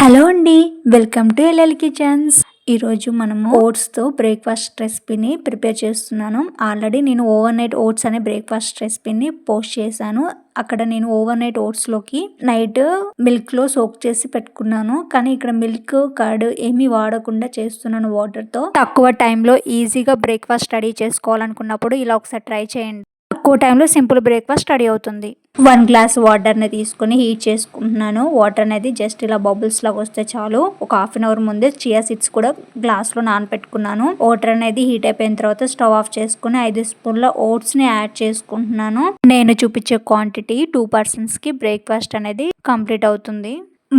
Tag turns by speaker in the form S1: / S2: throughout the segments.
S1: Hello అండి, welcome to LL kitchens. ఈరోజు మనము ఓట్స్తో బ్రేక్ఫాస్ట్ రెసిపీని ప్రిపేర్ చేస్తున్నాను. ఆల్రెడీ నేను ఓవర్ నైట్ ఓట్స్ అనే బ్రేక్ఫాస్ట్ రెసిపీని పోస్ట్ చేశాను. అక్కడ నేను ఓవర్ నైట్ ఓట్స్లోకి నైట్ మిల్క్లో సోక్ చేసి పెట్టుకున్నాను. కానీ ఇక్కడ మిల్క్ కర్డ్ ఏమీ వాడకుండా చేస్తున్నాను. వాటర్తో తక్కువ టైంలో ఈజీగా బ్రేక్ఫాస్ట్ రెడీ చేసుకోవాలనుకున్నప్పుడు ఇలా ఒకసారి ట్రై చేయండి. తక్కువ టైంలో సింపుల్ బ్రేక్ఫాస్ట్ రెడీ అవుతుంది. 1 గ్లాస్ వాటర్ని తీసుకొని హీట్ చేసుకుంటున్నాను. వాటర్ అనేది జస్ట్ ఇలా బబుల్స్ లాగా వస్తే చాలు. ఒక హాఫ్ అన్ అవర్ ముందే చియా సీడ్స్ కూడా గ్లాస్లో నానబెట్టుకున్నాను. వాటర్ అనేది హీట్ అయిపోయిన తర్వాత స్టవ్ ఆఫ్ చేసుకుని 5 స్పూన్ల ఓట్స్ని యాడ్ చేసుకుంటున్నాను. నేను చూపించే క్వాంటిటీ 2 పర్సన్స్కి బ్రేక్ఫాస్ట్ అనేది కంప్లీట్ అవుతుంది.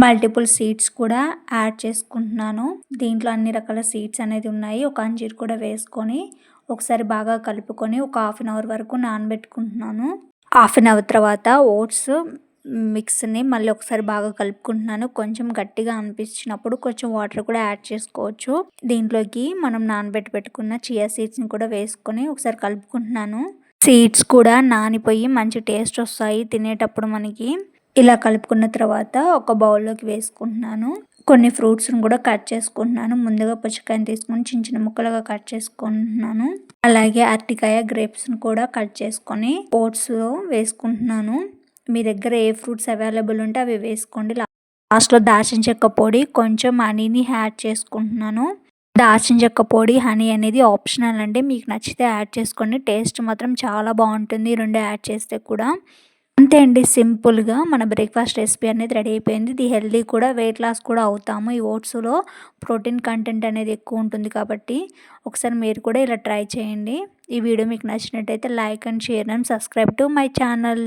S1: మల్టిపుల్ సీడ్స్ కూడా యాడ్ చేసుకుంటున్నాను. దీంట్లో అన్ని రకాల సీడ్స్ అనేది ఉన్నాయి. ఒక అంజీర్ కూడా వేసుకొని ఒకసారి బాగా కలుపుకొని ఒక హాఫ్ అన్ అవర్ వరకు నానబెట్టుకుంటున్నాను. హాఫ్ అన్ అవర్ తర్వాత ఓట్స్ మిక్స్ని మళ్ళీ ఒకసారి బాగా కలుపుకుంటున్నాను. కొంచెం గట్టిగా అనిపించినప్పుడు కొంచెం వాటర్ కూడా యాడ్ చేసుకోవచ్చు. దీంట్లోకి మనం నానబెట్టుకున్న చియా సీడ్స్ని కూడా వేసుకొని ఒకసారి కలుపుకుంటున్నాను. సీడ్స్ కూడా నానిపోయి మంచి టేస్ట్ వస్తాయి తినేటప్పుడు మనకి. ఇలా కలుపుకున్న తర్వాత ఒక బౌల్లోకి వేసుకుంటున్నాను. కొన్ని ఫ్రూట్స్ని కూడా కట్ చేసుకుంటున్నాను. ముందుగా పుచ్చకాయని తీసుకొని చిన్న చిన్న ముక్కలుగా కట్ చేసుకుంటున్నాను. అలాగే అరటికాయ, గ్రేప్స్ని కూడా కట్ చేసుకొని ఓట్స్లో వేసుకుంటున్నాను. మీ దగ్గర ఏ ఫ్రూట్స్ అవైలబుల్ ఉంటే అవి వేసుకోండి. లాస్ట్లో దాల్చిన చెక్క పొడి, కొంచెం హనీని యాడ్ చేసుకుంటున్నాను. దాల్చిన చెక్క పొడి, హనీ అనేది ఆప్షనల్ అండి. మీకు నచ్చితే యాడ్ చేసుకోండి. టేస్ట్ మాత్రం చాలా బాగుంటుంది రెండు యాడ్ చేస్తే కూడా. అంతే అండి, సింపుల్గా మన బ్రేక్ఫాస్ట్ రెసిపీ అనేది రెడీ అయిపోయింది. ఇది హెల్దీ కూడా, వెయిట్ లాస్ కూడా అవుతాము. ఈ ఓట్స్లో ప్రోటీన్ కంటెంట్ అనేది ఎక్కువ ఉంటుంది కాబట్టి ఒకసారి మీరు కూడా ఇలా ట్రై చేయండి. ఈ వీడియో మీకు నచ్చినట్టయితే like and share and subscribe to my channel.